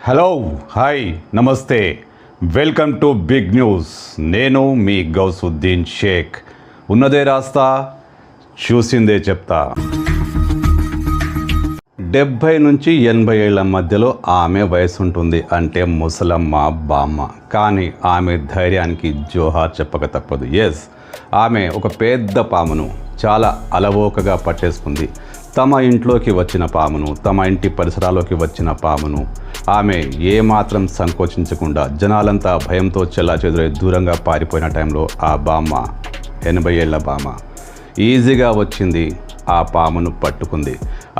Hello hi నమస్తే welcome to big news. నేను మీ గౌసుద్దీన్ షేక్. ఉన్నదే రాస్తా, చూసిందే చెప్తా. 70 నుంచి 80 ఏళ్ల మధ్యలో ఆమె వయసు ఉంటుంది. అంటే ముసలమ్మ బామ్మ. కానీ ఆమె ధైర్యానికి జోహార్ చెప్పక తప్పదు. ఎస్, ఆమె ఒక పెద్ద పామును చాలా అలవోకగా పట్టేసుకుంది. తమ ఇంట్లోకి వచ్చిన పామును, తమ ఇంటి పరిసరాల్లోకి వచ్చిన పామును ఆమె ఏమాత్రం సంకోచించకుండా జనాలంతా భయంతో చెల్లాచెదురై దూరంగా పారిపోయిన టైంలో ఆ బామ్మ, 80 ఏళ్ల బామ్మ ఈజీగా వచ్చింది, ఆ పామును పట్టుకుంది.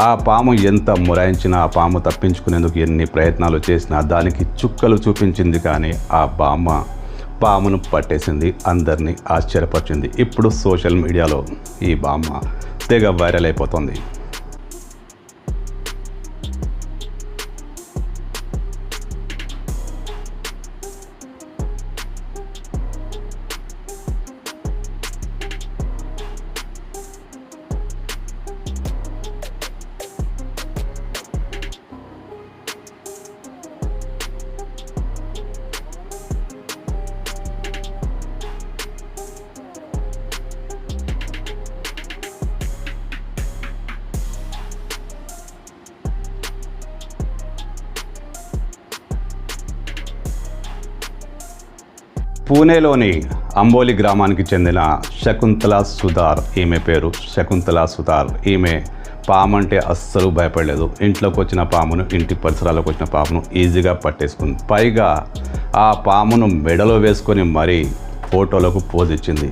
ఆ పాము ఎంత మొరాయించినా, ఆ పాము తప్పించుకునేందుకు ఎన్ని ప్రయత్నాలు చేసినా దానికి చుక్కలు చూపించింది. కానీ ఆ బామ్మ పామును పట్టేసింది, అందరినీ ఆశ్చర్యపరిచింది. ఇప్పుడు సోషల్ మీడియాలో ఈ బామ్మ తెగ వైరల్ అయిపోతుంది. పూణేలోని అంబోలి గ్రామానికి చెందిన శకుంతల సుతార్, ఈమె పేరు శకుంతల సుతార్. ఈమె పాము అంటే అస్సలు భయపడలేదు. ఇంట్లోకి వచ్చిన పామును, ఇంటి పరిసరాలకు వచ్చిన పామును ఈజీగా పట్టేసుకుంది. పైగా ఆ పామును మెడలో వేసుకొని మరీ ఫోటోలకు పోజ్ ఇచ్చింది.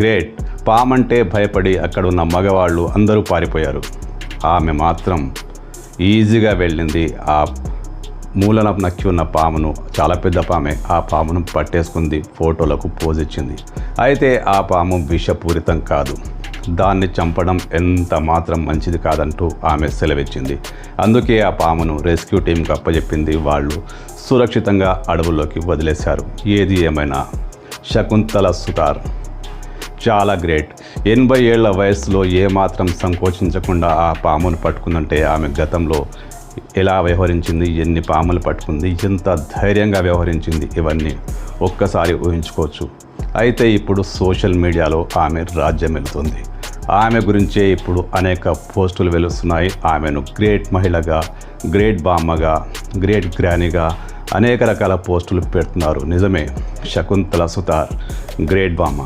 గ్రేట్. పామంటే భయపడి అక్కడ ఉన్న మగవాళ్ళు అందరూ పారిపోయారు. ఆమె మాత్రం ఈజీగా వెళ్ళింది. ఆ మూలన నక్కి ఉన్న పామును, చాలా పెద్ద పామే, ఆ పామును పట్టేసుకుంది, ఫోటోలకు పోజ్ ఇచ్చింది. అయితే ఆ పాము విషపూరితం కాదు, దాన్ని చంపడం ఎంత మాత్రం మంచిది కాదంటూ ఆమె సెలవిచ్చింది. అందుకే ఆ పామును రెస్క్యూ టీంకి అప్పచెప్పింది. వాళ్ళు సురక్షితంగా అడవుల్లోకి వదిలేశారు. ఏది ఏమైనా శకుంతల సుతార్ చాలా గ్రేట్. 80 ఏళ్ల వయసులో ఏమాత్రం సంకోచించకుండా ఆ పామును పట్టుకుందంటే ఆమె గతంలో ఎలా వ్యవహరించింది, ఎన్ని పాములు పట్టుకుంది, ఎంత ధైర్యంగా వ్యవహరించింది, ఇవన్నీ ఒక్కసారి ఊహించుకోవచ్చు. అయితే ఇప్పుడు సోషల్ మీడియాలో ఆమె రాజ్యం వెళుతుంది. ఆమె గురించే ఇప్పుడు అనేక పోస్టులు వెలుస్తున్నాయి. ఆమెను గ్రేట్ మహిళగా, గ్రేట్ బామ్మగా, గ్రేట్ గ్రానీగా అనేక రకాల పోస్టులు పెడుతున్నారు. నిజమే, శకుంతల సుతార్ గ్రేట్ బామ్మ.